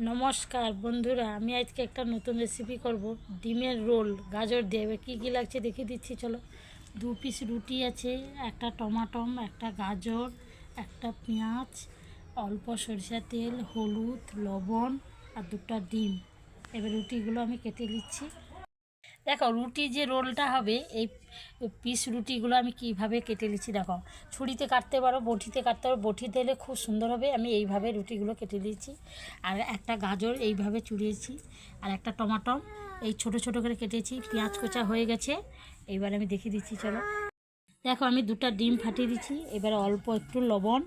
নমস্কার বন্ধুরা, আমি আজকে একটা নতুন রেসিপি করব। ডিমের রোল গাজর দিয়ে। এবার কী কী লাগছে দেখিয়ে দিচ্ছি, চলো। 2 পিস রুটি আছে, একটা টমাটম, একটা গাজর, একটা পেঁয়াজ, অল্প সরিষার তেল, হলুদ, লবণ আর 2টা ডিম। এবার রুটিগুলো আমি কেটে নিচ্ছি। দেখো, রুটি যে রোলটা হবে, এই পিস রুটিগুলো আমি কীভাবে কেটে নিচ্ছি দেখো। ছুরিতে কাটতে পারো, বটিতে কাটতে পারো, বটিতে এলে খুব সুন্দর হবে। আমি এইভাবে রুটিগুলো কেটে দিয়েছি। আর একটা গাজর এইভাবে চুরিয়েছি, আর একটা টমাটম এই ছোট ছোট করে কেটেছি। পেঁয়াজ কোচা হয়ে গেছে। এইবার আমি দেখিয়ে দিচ্ছি, চলো। দেখো, আমি 2টা ডিম ফাটিয়ে দিচ্ছি। এবারে অল্প একটু লবণ,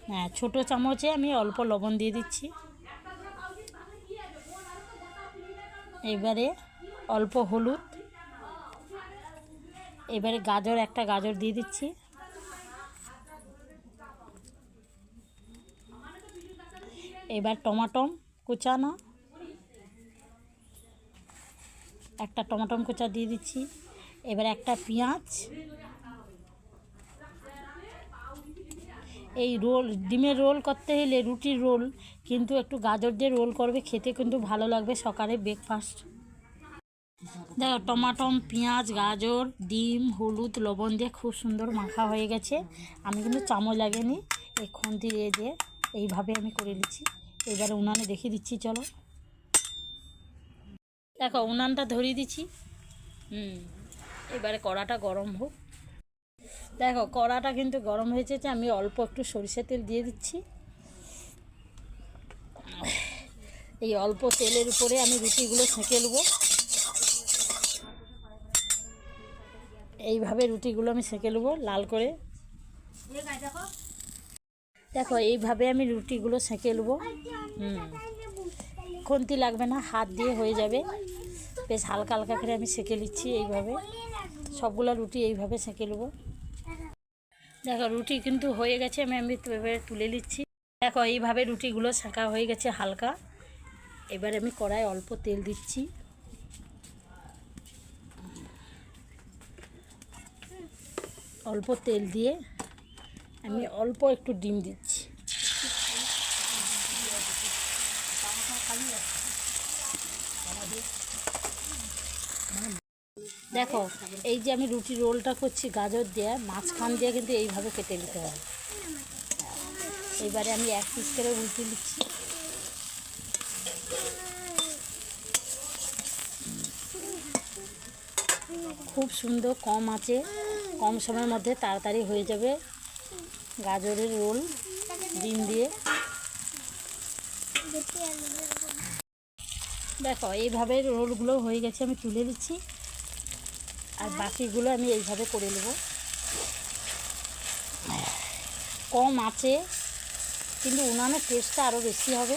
হ্যাঁ ছোটো চামচে আমি অল্প লবণ দিয়ে দিচ্ছি। এবারে অল্প হলুদ। এবারে একটা গাজর দিয়ে দিচ্ছি। এবার টমাটম কুচানো, একটা টমাটম কুচা দিয়ে দিচ্ছি। এবার একটা পেঁয়াজ। এই ডিমের রোল করতে হলে, রুটির রোল কিন্তু একটু গাজর দিয়ে রোল করবে, খেতে কিন্তু ভালো লাগবে সকালে ব্রেকফাস্ট। দেখো, টমাটম, পেঁয়াজ, গাজর, ডিম, হলুদ, লবণ দিয়ে খুব সুন্দর মাখা হয়ে গেছে। আমি কিন্তু চামচ লাগেনি, এই খুন্তি দিয়ে এইভাবে আমি করে নিচ্ছি। এবারে উনানে দেখিয়ে দিচ্ছি, চলো। দেখো, উনানটা ধরিয়ে দিচ্ছি। এবারে কড়াটা গরম হোক। দেখো, কড়াটা কিন্তু গরম হয়েছে। আমি অল্প একটু সরিষার তেল দিয়ে দিচ্ছি। এই অল্প তেলের উপরে আমি রুটিগুলো সেঁকে নেবো। এইভাবে রুটিগুলো আমি সেঁকে নেবো লাল করে। দেখো, এইভাবে আমি রুটিগুলো সেঁকে নেবো। খুন্তি লাগবে না, হাত দিয়ে হয়ে যাবে। বেশ হালকা হালকা করে আমি সেঁকে নিচ্ছি। এইভাবে সবগুলো রুটি এইভাবে সেঁকে নেবো। দেখো, রুটি কিন্তু হয়ে গেছে। আমি এবারে তুলে নিচ্ছি। দেখো, এইভাবে রুটিগুলো সেঁকা হয়ে গেছে হালকা। এবার আমি কড়ায় অল্প তেল দিচ্ছি। অল্প তেল দিয়ে আমি অল্প একটু ডিম দিচ্ছি। দেখো, এই যে আমি রুটি রোলটা করছি গাজর দিয়ে, মাঝখান দিয়ে কিন্তু এইভাবে কেটে নিতে হবে। এবারে আমি 1 পিস করে উল্টে নিচ্ছি। খুব সুন্দর, কম আছে, কম সময়ের মধ্যে তাড়াতাড়ি হয়ে যাবে গাজরের রোল ডিম দিয়ে। দেখো, এইভাবে রোলগুলো হয়ে গেছে, আমি তুলে দিচ্ছি। আর বাকিগুলো আমি এইভাবে করে নেব। কম আছে, কিন্তু উনানের টেস্টটা আরও বেশি হবে।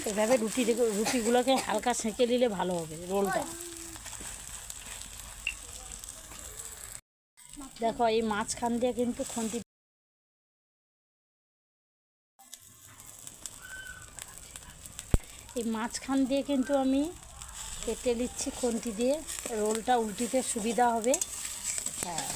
এভাবে রুটিগুলোকে হালকা সেঁকে নিলে ভালো হবে রোলটা। দেখো, এই মাঝখান দিয়ে কিন্তু আমি কেটে নিচ্ছি খুন্তি দিয়ে। রোলটা উল্টিতে সুবিধা হবে। হ্যাঁ,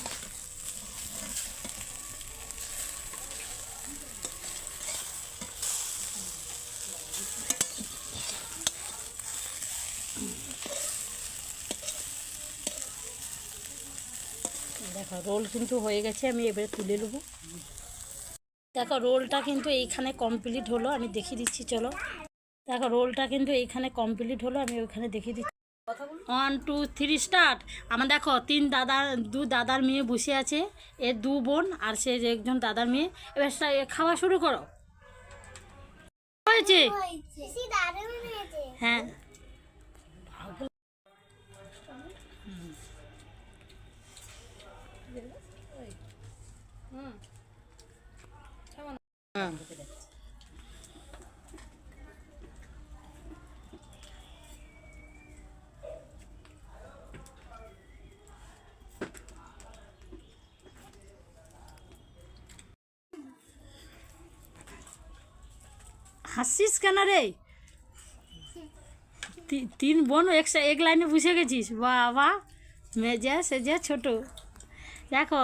দেখো, রোল কিন্তু হয়ে গেছে। আমি এবারে তুলে নেব। দেখো, রোলটা কিন্তু এইখানে কমপ্লিট হলো। আমি দেখিয়ে দিচ্ছি, চলো। দেখো, রোলটা কিন্তু এইখানে কমপ্লিট হলো। আমি ওইখানে দেখিয়ে দিচ্ছি। 1 2 3 স্টার্ট। আমার দেখো, 2 দাদার মেয়ে বসে আছে, এর 2 বোন আর সে একজন দাদার মেয়ে। এবার খাওয়া শুরু করো। হয়েছে? হ্যাঁ, হাসছিস কেন রে? 3 বোন এক লাইনে বসে গেছিস, বাবা। মেজা সেজা ছোট। দেখো,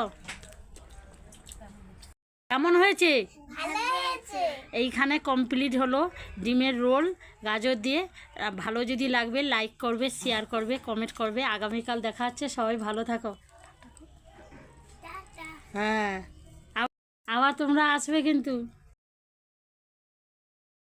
কেমন হয়েছে? এইখানে কমপ্লিট হলো ডিমের রোল গাজর দিয়ে। ভালো যদি লাগবে লাইক করবে, শেয়ার করবে, কমেন্ট করবে। আগামীকাল দেখা হচ্ছে, সবাই ভালো থাকো। হ্যাঁ, আবার তোমরা আসবে কিন্তু।